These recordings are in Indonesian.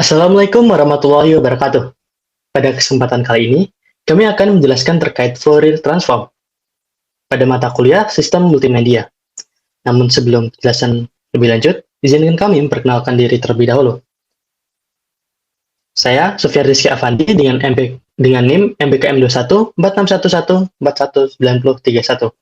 Assalamualaikum warahmatullahi wabarakatuh. Pada kesempatan kali ini, kami akan menjelaskan terkait Fourier Transform pada mata kuliah Sistem Multimedia. Namun sebelum penjelasan lebih lanjut, izinkan kami memperkenalkan diri terlebih dahulu. Saya Sufyan Rizky Afandi dengan NIM MBKM21 4611419031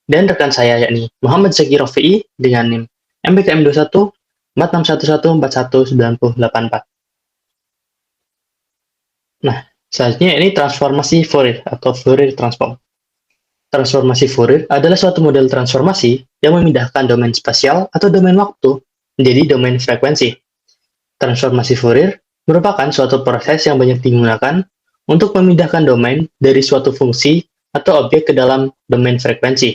dan rekan saya yakni Muhammad Zaki Rofi'i dengan NIM MBKM21 4611419084. Nah, selanjutnya ini transformasi Fourier atau Fourier Transform. Transformasi Fourier adalah suatu model transformasi yang memindahkan domain spasial atau domain waktu menjadi domain frekuensi. Transformasi Fourier merupakan suatu proses yang banyak digunakan untuk memindahkan domain dari suatu fungsi atau objek ke dalam domain frekuensi.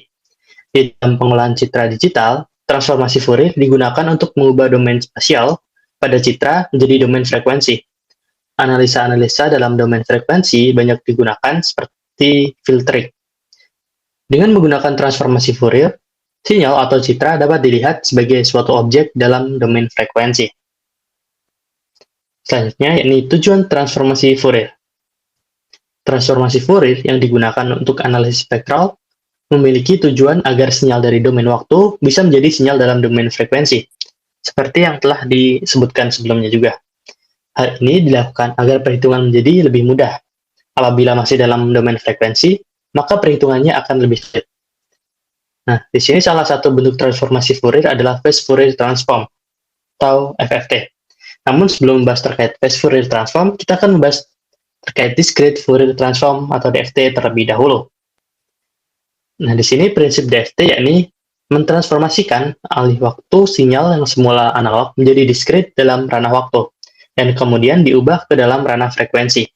Di dalam pengolahan citra digital, transformasi Fourier digunakan untuk mengubah domain spasial pada citra menjadi domain frekuensi. Analisa-analisa dalam domain frekuensi banyak digunakan seperti filtering. Dengan menggunakan transformasi Fourier, sinyal atau citra dapat dilihat sebagai suatu objek dalam domain frekuensi. Selanjutnya, yakni tujuan transformasi Fourier. Transformasi Fourier yang digunakan untuk analisis spektral memiliki tujuan agar sinyal dari domain waktu bisa menjadi sinyal dalam domain frekuensi, seperti yang telah disebutkan sebelumnya juga. Hal ini dilakukan agar perhitungan menjadi lebih mudah. Apabila masih dalam domain frekuensi, maka perhitungannya akan lebih sulit. Nah, di sini salah satu bentuk transformasi Fourier adalah Phase Fourier Transform atau FFT. Namun sebelum membahas terkait Phase Fourier Transform, kita akan membahas terkait Discrete Fourier Transform atau DFT terlebih dahulu. Nah, di sini prinsip DFT yakni mentransformasikan alih waktu sinyal yang semula analog menjadi discrete dalam ranah waktu, dan kemudian diubah ke dalam ranah frekuensi.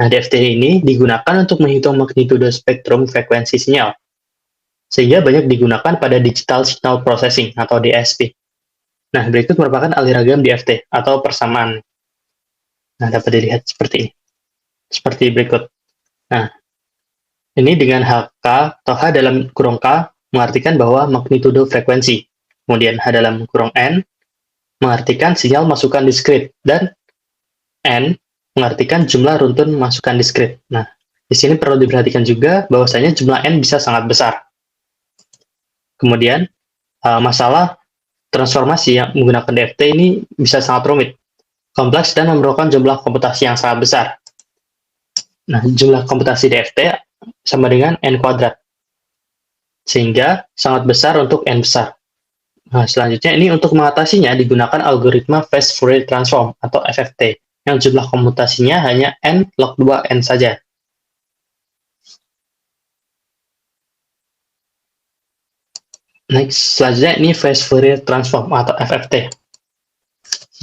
Nah, DFT ini digunakan untuk menghitung magnitudo spektrum frekuensi sinyal, sehingga banyak digunakan pada Digital Signal Processing atau DSP. Nah, berikut merupakan aliragam DFT atau persamaan. Nah, dapat dilihat seperti ini. Seperti berikut. Nah, ini dengan HK atau H dalam kurung K mengartikan bahwa magnitudo frekuensi. Kemudian H dalam kurung N mengartikan sinyal masukan diskrit, dan N mengartikan jumlah runtun masukan diskrit. Nah, di sini perlu diperhatikan juga bahwasanya jumlah N bisa sangat besar. Kemudian, masalah transformasi yang menggunakan DFT ini bisa sangat rumit, kompleks, dan memerlukan jumlah komputasi yang sangat besar. Nah, jumlah komputasi DFT sama dengan N kuadrat, sehingga sangat besar untuk N besar. Nah, selanjutnya ini untuk mengatasinya digunakan algoritma Phase Fourier Transform atau FFT, yang jumlah komputasinya hanya N log 2N saja. Next, selanjutnya ini Phase Fourier Transform atau FFT.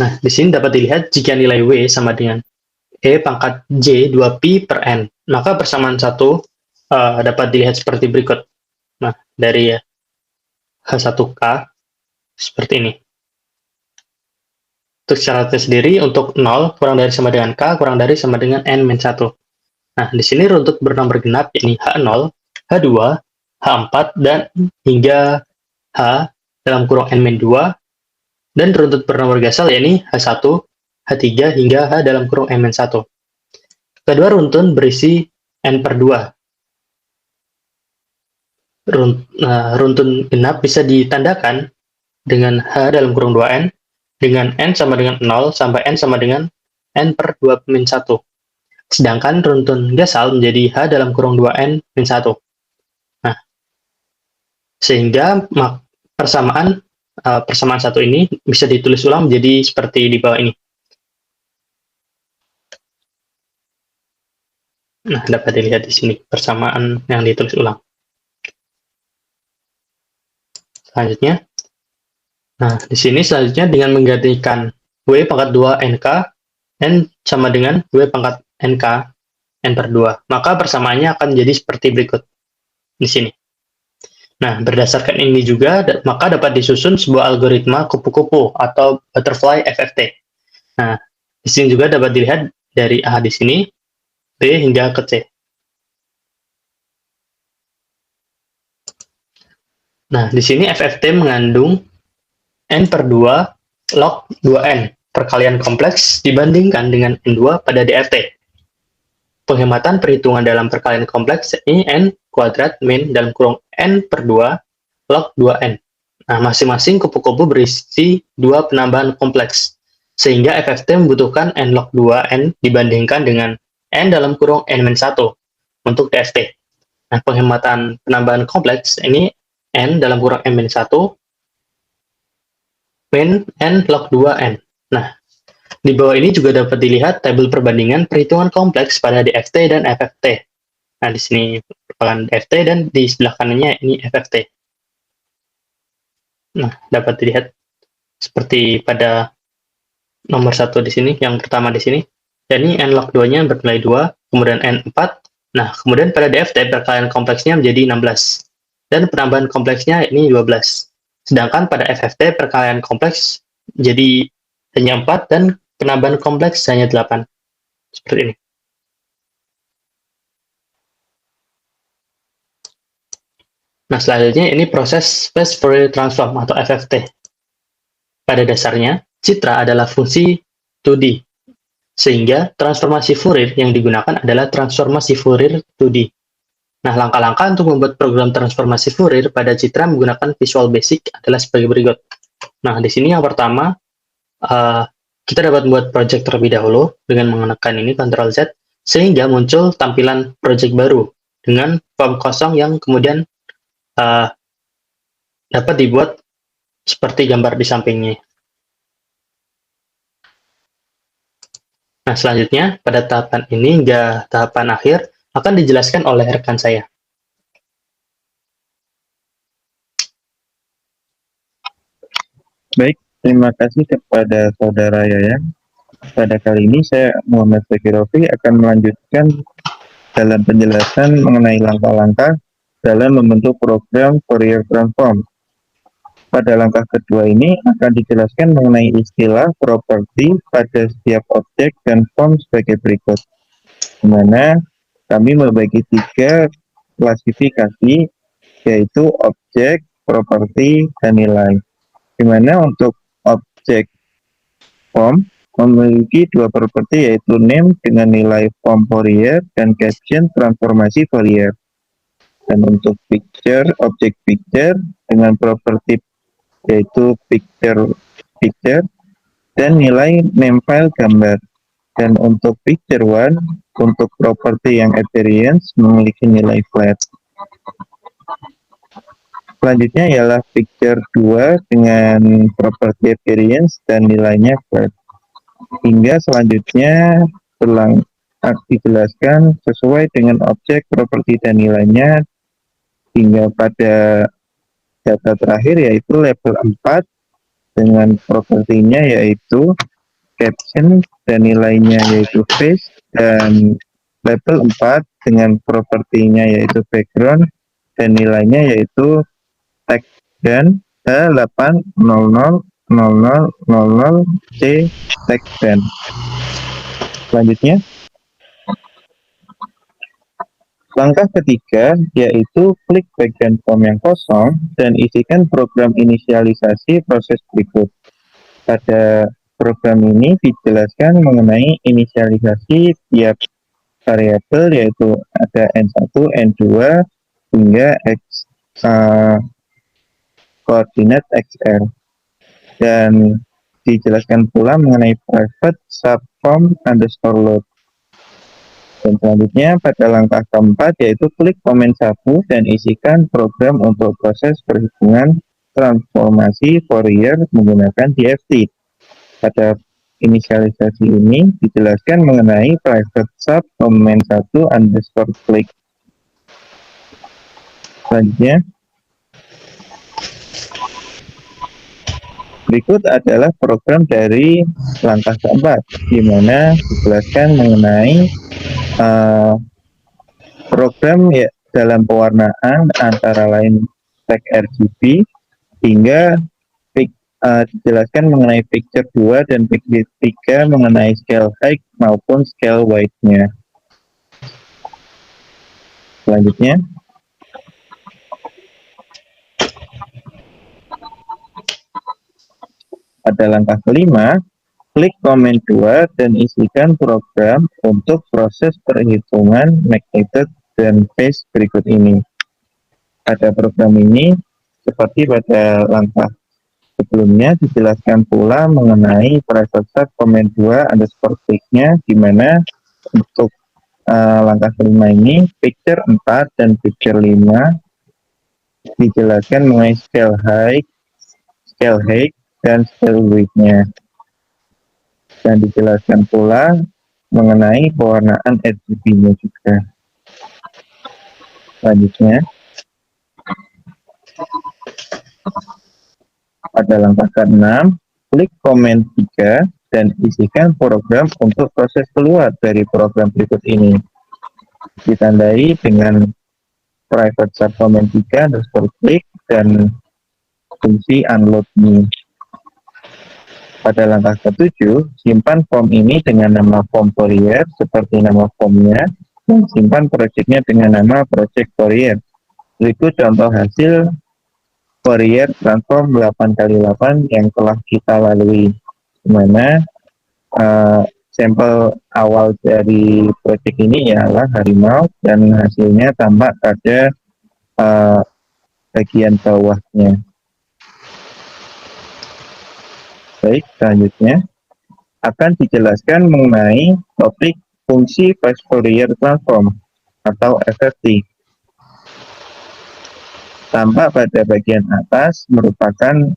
Nah, di sini dapat dilihat jika nilai W sama dengan E pangkat J 2Pi per N, maka persamaan 1 dapat dilihat seperti berikut. Nah, dari H1K seperti ini. Untuk syaratnya sendiri, untuk 0 kurang dari sama dengan K, kurang dari sama dengan N-1. Nah, di sini runtut bernomor genap, yakni H0, H2, H4, dan hingga H dalam kurung N-2, dan runtut bernomor gasal, yakni H1, H3, hingga H dalam kurung N-1. Kedua runtun berisi N per 2. Runtun genap bisa ditandakan dengan H dalam kurung 2N, dengan N sama dengan 0 sampai N sama dengan N per 2-1. Sedangkan runtun gasal menjadi H dalam kurung 2N-1. Nah, sehingga persamaan satu ini bisa ditulis ulang menjadi seperti di bawah ini. Nah, dapat dilihat di sini persamaan yang ditulis ulang. Selanjutnya, nah, di sini selanjutnya dengan menggantikan W pangkat 2 NK, N sama dengan W pangkat NK, N per 2. Maka persamaannya akan menjadi seperti berikut. Di sini. Nah, berdasarkan ini juga, maka dapat disusun sebuah algoritma kupu-kupu atau butterfly FFT. Nah, di sini juga dapat dilihat dari A di sini, B hingga ke C. Nah, di sini FFT mengandung N per 2 log 2N. perkalian kompleks dibandingkan dengan N2 pada DFT. Penghematan perhitungan dalam perkalian kompleks ini N kuadrat min dalam kurung N per 2 log 2N. Nah, masing-masing kupu-kupu berisi dua penambahan kompleks, sehingga FFT membutuhkan N log 2N dibandingkan dengan N dalam kurung N-1 untuk DFT. Nah, penghematan penambahan kompleks ini N dalam kurung N-1 min N log 2N. Nah, di bawah ini juga dapat dilihat tabel perbandingan perhitungan kompleks pada DFT dan FFT. Nah, di sini merupakan DFT dan di sebelah kanannya ini FFT. Nah, dapat dilihat seperti pada nomor 1 di sini, yang pertama di sini. Dan ini N log 2-nya bernilai 2, kemudian N4. Nah, kemudian pada DFT perkalian kompleksnya menjadi 16. Dan penambahan kompleksnya ini 12. Sedangkan pada FFT perkalian kompleks jadi hanya 4 dan penambahan kompleks hanya 8. Seperti ini. Nah, selanjutnya ini proses Phase Fourier Transform atau FFT. Pada dasarnya, citra adalah fungsi 2D, sehingga transformasi Fourier yang digunakan adalah transformasi Fourier 2D. Nah, langkah-langkah untuk membuat program transformasi Fourier pada citra menggunakan Visual Basic adalah sebagai berikut. Nah, di sini yang pertama, kita dapat membuat project terlebih dahulu dengan menekan ini Ctrl Z, sehingga muncul tampilan project baru dengan form kosong yang kemudian dapat dibuat seperti gambar di sampingnya. Nah, selanjutnya, pada tahapan ini hingga tahapan akhir akan dijelaskan oleh rekan saya. Baik, terima kasih kepada Saudara Yayang. Pada kali ini saya Muhammad Zakirofi akan melanjutkan dalam penjelasan mengenai langkah-langkah dalam membentuk program Fourier Transform. Pada langkah kedua ini akan dijelaskan mengenai istilah properti pada setiap objek dan form sebagai berikut. Di mana kami membagi 3 klasifikasi, yaitu objek, properti, dan nilai. Di mana untuk objek form memiliki 2 properti, yaitu name dengan nilai form Fourier dan caption transformasi Fourier. Dan untuk picture, objek picture dengan properti yaitu picture dan nilai name file gambar. Dan untuk picture one, untuk properti yang appearance memiliki nilai flat. Selanjutnya ialah picture 2 dengan properti appearance dan nilainya flat. Hingga selanjutnya dijelaskan sesuai dengan objek, properti, dan nilainya hingga pada data terakhir yaitu level 4 dengan propertinya yaitu caption dan nilainya yaitu face, dan level 4 dengan propertinya yaitu background dan nilainya yaitu text dan H80000C text band. Selanjutnya, langkah ketiga yaitu klik bagian form yang kosong dan isikan program inisialisasi proses berikut. Pada program ini dijelaskan mengenai inisialisasi tiap variabel yaitu ada N1, N2 hingga koordinat XR. Dan dijelaskan pula mengenai private subform underscore load. Dan selanjutnya pada langkah keempat yaitu klik komen 1 dan isikan program untuk proses perhitungan transformasi Fourier menggunakan DFT. Pada inisialisasi ini dijelaskan mengenai private sub komen 1 underscore klik. Selanjutnya, berikut adalah program dari langkah keempat, di mana dijelaskan mengenai program ya dalam pewarnaan antara lain tag RGB hingga dijelaskan mengenai picture 2 dan picture 3 mengenai scale height maupun scale width-nya. Selanjutnya, pada langkah kelima, Klik komen 2 dan isikan program untuk proses perhitungan magnitude dan phase berikut ini. Pada program ini, seperti pada langkah sebelumnya, dijelaskan pula mengenai private set komen 2 underscore click-nya, di mana untuk langkah kelima ini, picture 4 dan picture 5 dijelaskan mengenai scale height, dan scale width-nya. Dan dijelaskan pula mengenai pewarnaan RGB-nya juga. Selanjutnya, pada langkah ke-6, klik komen 3 dan isikan program untuk proses keluar dari program berikut ini. Ditandai dengan private subdomain 3 underscore klik dan fungsi unload me. Pada langkah ke-7, simpan form ini dengan nama form Fourier seperti nama formnya, dan simpan projectnya dengan nama project Fourier. Berikut contoh hasil Fourier transform 8x8 yang telah kita lalui, di mana sampel awal dari project ini ialah harimau dan hasilnya tampak pada bagian bawahnya. Baik, selanjutnya akan dijelaskan mengenai topik fungsi phase Fourier transform atau FFT. Tampak pada bagian atas merupakan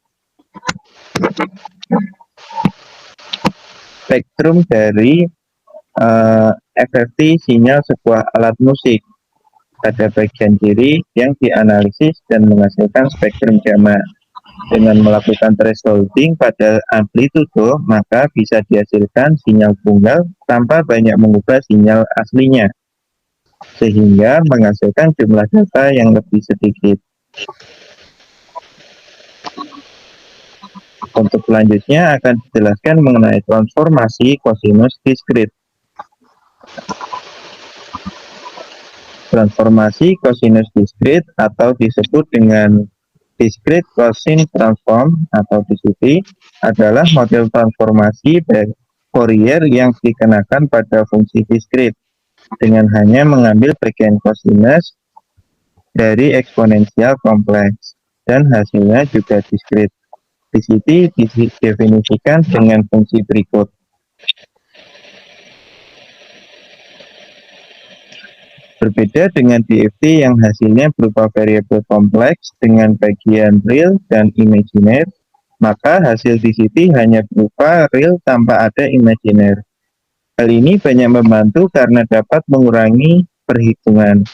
spektrum dari FFT sinyal sebuah alat musik. Pada bagian kiri yang dianalisis dan menghasilkan spektrum gamma. Dengan melakukan thresholding pada amplitudo, maka bisa dihasilkan sinyal tunggal tanpa banyak mengubah sinyal aslinya, sehingga menghasilkan jumlah data yang lebih sedikit. Untuk selanjutnya akan dijelaskan mengenai transformasi cosinus diskrit. Transformasi cosinus diskrit atau disebut dengan discrete cosine transform atau DCT adalah model transformasi dari Fourier yang dikenakan pada fungsi diskrit dengan hanya mengambil bagian cosinus dari eksponensial kompleks dan hasilnya juga diskrit. DCT didefinisikan dengan fungsi berikut. Berbeda dengan DFT yang hasilnya berupa variabel kompleks dengan bagian real dan imajiner, maka hasil DCT hanya berupa real tanpa ada imajiner. Hal ini banyak membantu karena dapat mengurangi perhitungan.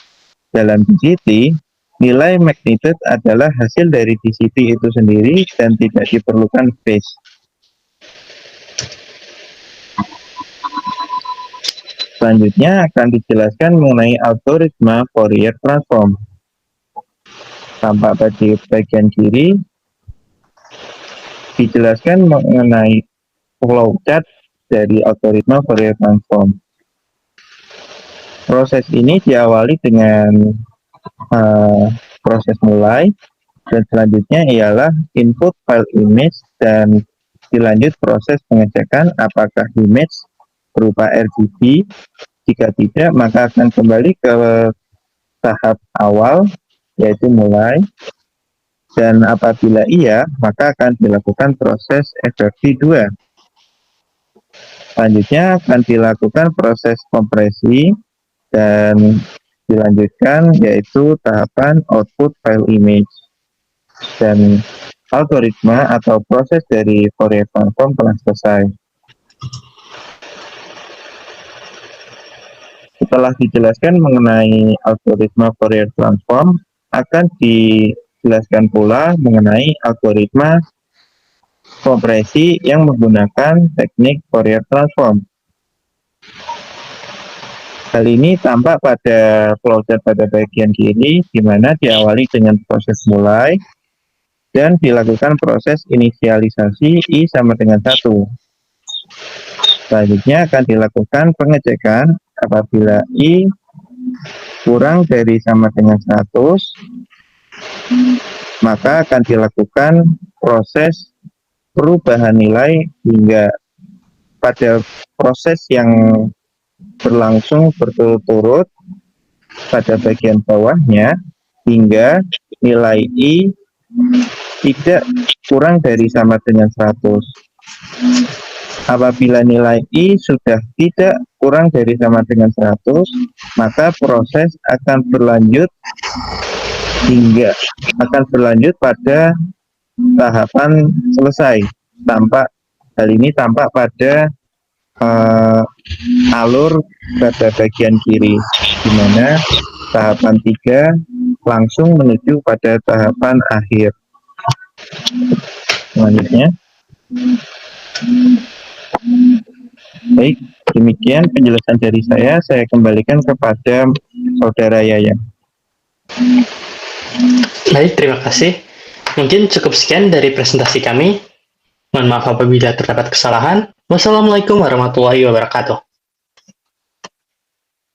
Dalam DCT, nilai magnitude adalah hasil dari DCT itu sendiri dan tidak diperlukan phase. Selanjutnya akan dijelaskan mengenai algoritma Fourier transform. Tampak pada bagian kiri dijelaskan mengenai flowchart dari algoritma Fourier transform. Proses ini diawali dengan proses mulai, dan selanjutnya ialah input file image dan dilanjut proses pengecekan apakah image berupa RGB. Jika tidak, maka akan kembali ke tahap awal, yaitu mulai, dan apabila iya, maka akan dilakukan proses FFT 2. Selanjutnya akan dilakukan proses kompresi dan dilanjutkan yaitu tahapan output file image, dan algoritma atau proses dari Fourier transform telah selesai. Setelah dijelaskan mengenai algoritma Fourier transform, akan dijelaskan pula mengenai algoritma kompresi yang menggunakan teknik Fourier transform. Hal ini tampak pada flowchart pada bagian kiri, di mana diawali dengan proses mulai dan dilakukan proses inisialisasi I sama dengan 1. Selanjutnya akan dilakukan pengecekan apabila I kurang dari sama dengan 100, maka akan dilakukan proses perubahan nilai hingga pada proses yang berlangsung berturut-turut pada bagian bawahnya hingga nilai I tidak kurang dari sama dengan 100. Apabila nilai I sudah tidak kurang dari sama dengan 100, maka proses akan berlanjut pada tahapan selesai. Hal ini tampak pada alur pada bagian kiri, di mana tahapan 3 langsung menuju pada tahapan akhir. Selanjutnya, baik, demikian penjelasan dari saya kembalikan kepada Saudara Yayan. Baik, terima kasih. Mungkin cukup sekian dari presentasi kami. Mohon maaf apabila terdapat kesalahan. Wassalamualaikum warahmatullahi wabarakatuh.